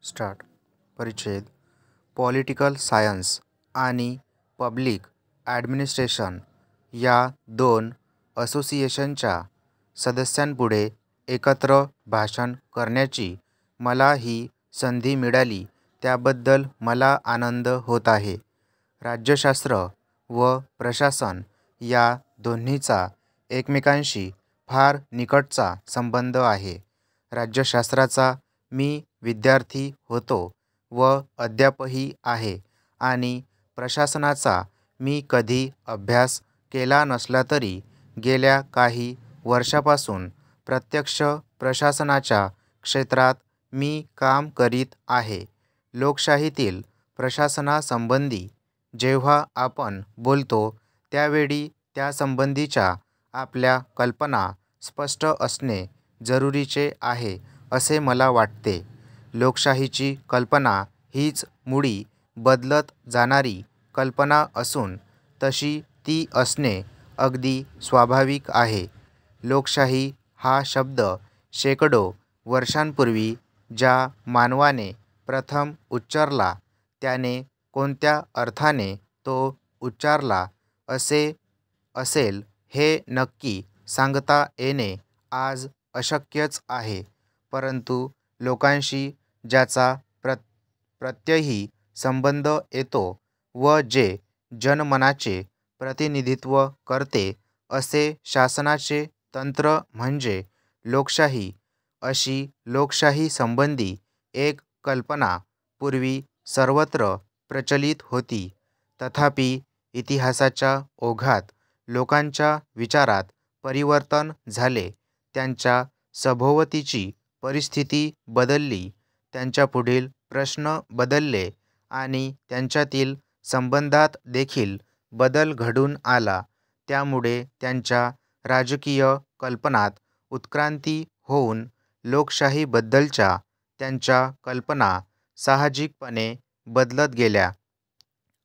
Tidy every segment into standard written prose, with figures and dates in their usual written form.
Start. परिच्छेद political science आणि public administration या दोन असोसिएशनच्या सदस्यांपुढे एकत्र भाषण करण्याची मला ही संधी मिळाली त्याबद्दल मला आनंद होत आहे. राज्यशास्त्र व प्रशासन या दोन्हीचा एकमेकांशी फार निकटचा संबंध आहे. राज्यशास्त्राचा मी विद्यार्थी होतो व अद्यापही आहे आणि प्रशासनाचा मी कधी अभ्यास केला नसला तरी गेल्या काही वर्षापासून प्रत्यक्ष प्रशासनाच्या क्षेत्रात मी काम करीत आहे. लोकशाहीतील प्रशासनासंबंधी जेव्हा आपण बोलतो त्यावेळी त्यासंबंधीच्या आपल्या कल्पना स्पष्ट असणे जरुरीचे आहे असे मला वाटते. लोकशाहीची कल्पना हीच मुळी बदलत जाणारी कल्पना असून तशी ती असणे अगदी स्वाभाविक आहे. लोकशाही हा शब्द शेकडो वर्षांपूर्वी ज्या मानवाने प्रथम उच्चारला त्याने कोणत्या अर्थाने तो उच्चारला असेल हे नक्की सांगता येणे आज अशक्यच आहे. परंतु लोकांशी ज्याचा प्रत्यही संबंध येतो व जे जनमनाचे प्रतिनिधित्व करते असे शासनाचे तंत्र म्हणजे लोकशाही. अशी लोकशाहीसंबंधी एक कल्पना पूर्वी सर्वत्र प्रचलित होती. तथापि इतिहासाच्या ओघात लोकांच्या विचारात परिवर्तन झाले, त्यांच्या सभोवतीची परिस्थिती बदलली, त्यांच्यापुढील प्रश्न बदलले आणि त्यांच्यातील संबंधात देखील बदल घडून आला. त्यामुळे त्यांच्या राजकीय कल्पनात उत्क्रांती होऊन लोकशाहीबद्दलच्या त्यांच्या कल्पना साहजिकपणे बदलत गेल्या.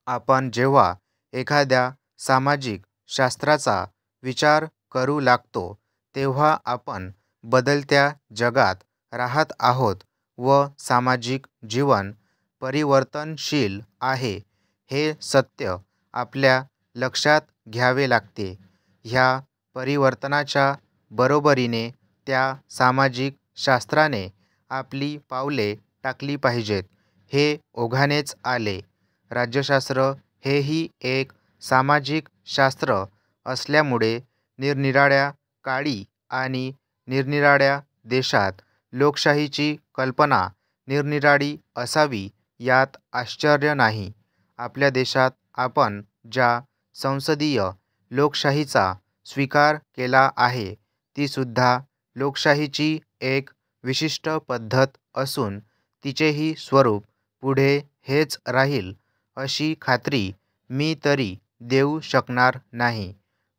आपण जेव्हा एखाद्या सामाजिक शास्त्राचा विचार करू लागतो तेव्हा आपण बदलत्या जगात राहत आहोत व सामाजिक जीवन परिवर्तनशील आहे हे सत्य आपल्या लक्षात घ्यावे लागते. ह्या परिवर्तनाच्या बरोबरीने त्या सामाजिक शास्त्राने आपली पावले टाकली पाहिजेत हे ओघानेच आले. राज्यशास्त्र हेही एक सामाजिक शास्त्र असल्यामुळे निरनिराळ्या काळी आणि निरनिराळ्या देशात लोकशाहीची कल्पना निरनिराळी असावी यात आश्चर्य नाही. आपल्या देशात आपण ज्या संसदीय लोकशाहीचा स्वीकार केला आहे तीसुद्धा लोकशाहीची एक विशिष्ट पद्धत असून तिचेही स्वरूप पुढे हेच राहील अशी खात्री मी तरी देऊ शकणार नाही.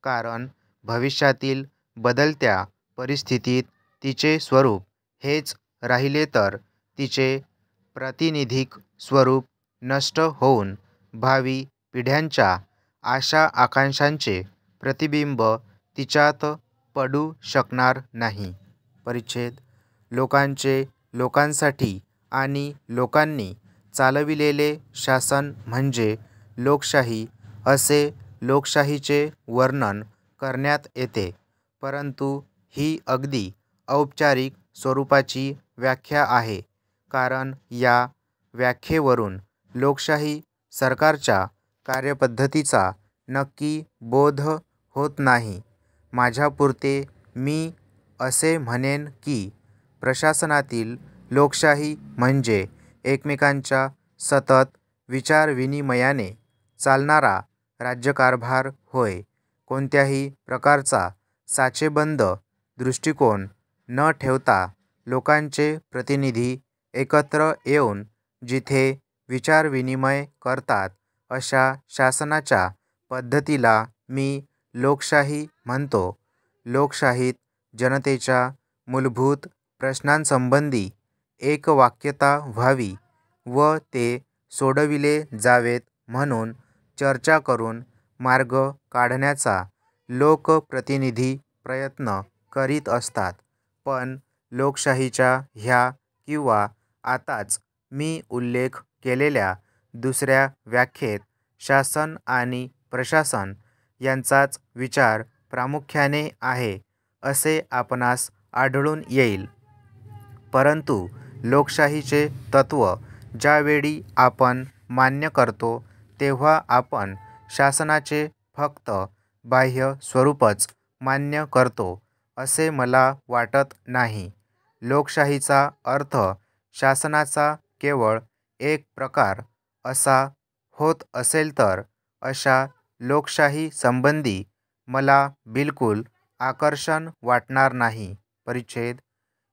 कारण भविष्यातील बदलत्या परिस्थितीत तिचे स्वरूप हेच राहिले तर तिचे प्रातिनिधिक स्वरूप नष्ट होऊन भावी पिढ्यांच्या आशा आकांक्षांचे प्रतिबिंब तिच्यात पडू शकणार नाही. परिच्छेद लोकांचे लोकांसाठी आणि लोकांनी चालविलेले शासन म्हणजे लोकशाही असे लोकशाहीचे वर्णन करण्यात येते. परंतु ही अगदी औपचारिक स्वरूपाची व्याख्या आहे. कारण या व्याख्येवरून लोकशाही सरकारच्या कार्यपद्धतीचा नक्की बोध होत नाही. माझ्यापुरते मी असे म्हणेन की प्रशासनातील लोकशाही म्हणजे एकमेकांच्या सतत विचारविनिमयाने चालणारा राज्यकारभार होय. कोणत्याही प्रकारचा साचेबंद दृष्टिकोन न ठेवता लोकांचे प्रतिनिधी एकत्र येऊन जिथे विचारविनिमय करतात अशा शासनाच्या पद्धतीला मी लोकशाही म्हणतो. लोकशाहीत जनतेच्या मूलभूत प्रश्नांसंबंधी एकवाक्यता व्हावी व ते सोडविले जावेत म्हणून चर्चा करून मार्ग काढण्याचा लोकप्रतिनिधी प्रयत्न करीत असतात. पण लोकशाहीच्या ह्या किंवा आताच मी उल्लेख केलेल्या दुसऱ्या व्याख्येत शासन आणि प्रशासन यांचाच विचार प्रामुख्याने आहे असे आपणास आढळून येईल. परंतु लोकशाहीचे तत्त्व ज्यावेळी आपण मान्य करतो तेव्हा आपण शासनाचे फक्त बाह्य स्वरूपच मान्य करतो असे मला वाटत नाही. लोकशाहीचा अर्थ शासनाचा केवळ एक प्रकार असा होत असेल तर अशा लोकशाही संबंधी मला बिलकुल आकर्षण वाटणार नाही. परिच्छेद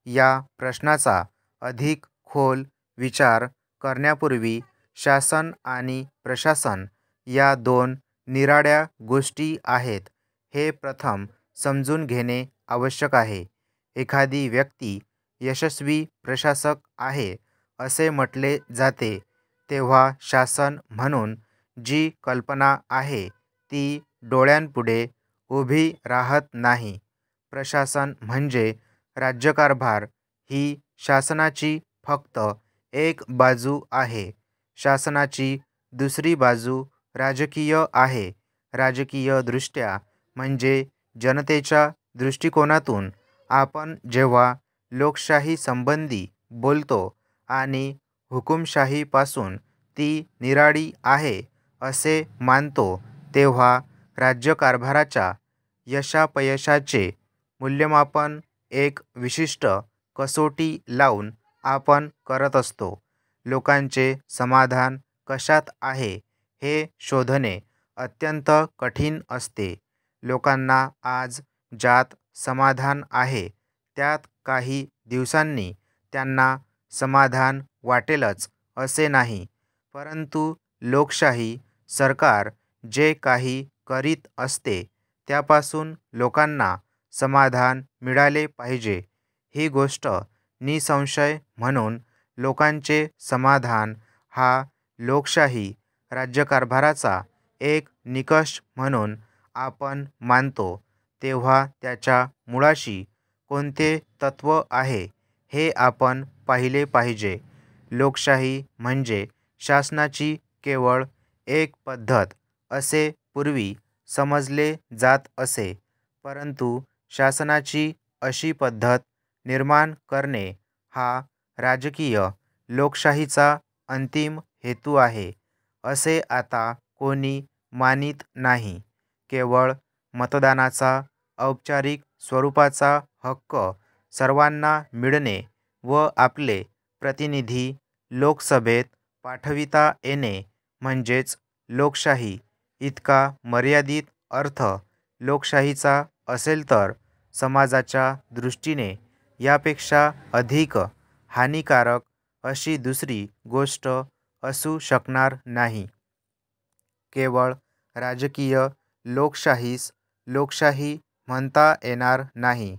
या प्रश्नाचा अधिक खोल विचार करण्यापूर्वी शासन आणि प्रशासन या दोन निराळ्या गोष्टी आहेत हे प्रथम समजून घेणे आवश्यक आहे. एखादी व्यक्ती यशस्वी प्रशासक आहे असे म्हटले जाते तेव्हा शासन म्हणून जी कल्पना आहे ती डोळ्यांपुढे उभी राहत नाही. प्रशासन म्हणजे राज्यकारभार ही शासनाची फक्त एक बाजू आहे. शासनाची दुसरी बाजू राजकीय आहे. राजकीय दृष्ट्या म्हणजे जनतेच्या दृष्टिकोनातून आपण जेव्हा लोकशाही संबंधी बोलतो आणि हुकुमशाहीपासून ती निराळी आहे असे मानतो तेव्हा राज्यकारभाराच्या यशापयशाचे मूल्यमापन एक विशिष्ट कसोटी लावून आपण करत असतो. लोकांचे समाधान कशात आहे हे शोधणे अत्यंत कठीण असते. लोकांना आज ज्यात समाधान आहे त्यात काही दिवसांनी त्यांना समाधान वाटेलच असे नाही. परंतु लोकशाही सरकार जे काही करीत असते त्यापासून लोकांना समाधान मिळाले पाहिजे ही गोष्ट निसंशय. म्हणून लोकांचे समाधान हा लोकशाही राज्यकारभाराचा एक निकष म्हणून आपण मानतो तेव्हा त्याच्या मुळाशी कोणते तत्त्व आहे हे आपण पाहिले पाहिजे. लोकशाही म्हणजे शासनाची केवळ एक पद्धत असे पूर्वी समजले जात असे. परंतु शासनाची अशी पद्धत निर्माण करणे हा राजकीय लोकशाहीचा अंतिम हेतू आहे असे आता कोणी मानीत नाही. केवळ मतदानाचा औपचारिक स्वरूपाचा हक्क सर्वांना मिळणे व आपले प्रतिनिधी लोकसभेत पाठविता येणे म्हणजेच लोकशाही इतका मर्यादित अर्थ लोकशाहीचा असेल तर समाजाच्या दृष्टीने यापेक्षा अधिक हानिकारक अशी दुसरी गोष्ट असू शकणार नाही. केवळ राजकीय लोकशाहीस लोकशाही म्हणता येणार नाही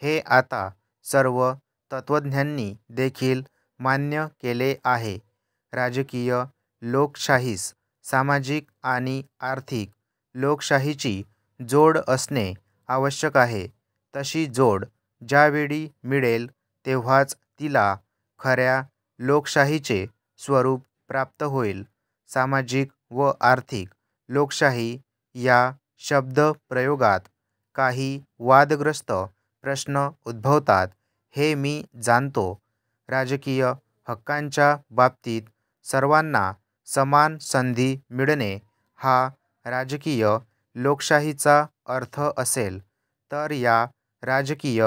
हे आता सर्व तत्त्वज्ञांनी देखील मान्य केले आहे. राजकीय लोकशाहीस सामाजिक आणि आर्थिक लोकशाहीची जोड असणे आवश्यक आहे. तशी जोड ज्यावेळी मिळेल तेव्हाच तिला खऱ्या लोकशाहीचे स्वरूप प्राप्त होईल. सामाजिक व आर्थिक लोकशाही या शब्दप्रयोगात काही वादग्रस्त प्रश्न उद्भवतात हे मी जाणतो. राजकीय हक्कांच्या बाबतीत सर्वांना समान संधी मिळणे हा राजकीय लोकशाहीचा अर्थ असेल तर या राजकीय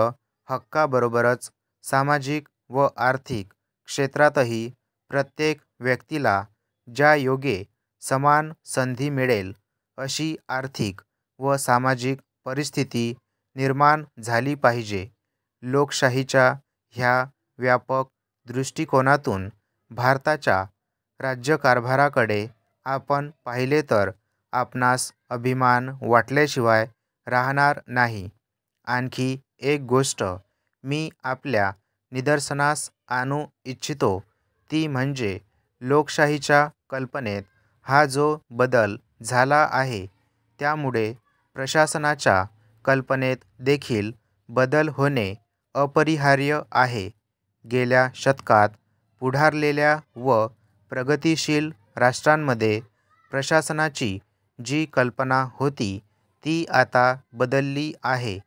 हक्काबरोबरच सामाजिक व आर्थिक क्षेत्रातही प्रत्येक व्यक्तीला ज्यायोगे समान संधी मिळेल अशी आर्थिक व सामाजिक परिस्थिती निर्माण झाली पाहिजे. लोकशाहीच्या ह्या व्यापक दृष्टिकोनातून भारताच्या राज्यकारभाराकडे आपण पाहिले तर आपणास अभिमान वाटल्याशिवाय राहणार नाही. आणखी एक गोष्ट मी आपल्या निदर्शनास आणू इच्छितो ती म्हणजे लोकशाहीच्या कल्पनेत हा जो बदल झाला आहे त्यामुळे प्रशासनाच्या कल्पनेत देखील बदल होणे अपरिहार्य आहे. गेल्या शतकात पुढारलेल्या व प्रगतिशील राष्ट्रांमध्ये प्रशासनाची जी कल्पना होती ती आता बदलली आहे.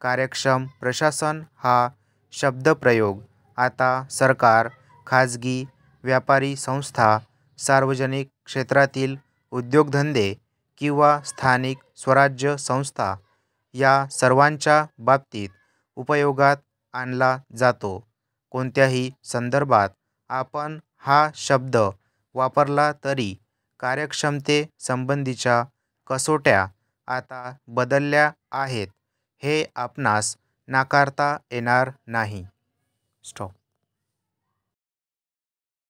कार्यक्षम प्रशासन हा शब्दप्रयोग आता सरकार, खाजगी व्यापारी संस्था, सार्वजनिक क्षेत्रातील उद्योगधंदे किंवा स्थानिक स्वराज्य संस्था या सर्वांच्या बाबतीत उपयोगात आणला जातो. कोणत्याही संदर्भात आपण हा शब्द वापरला तरी कार्यक्षमतेसंबंधीच्या कसोट्या आता बदलल्या आहेत हे आपणास नाकारता येणार नाही. स्टॉप.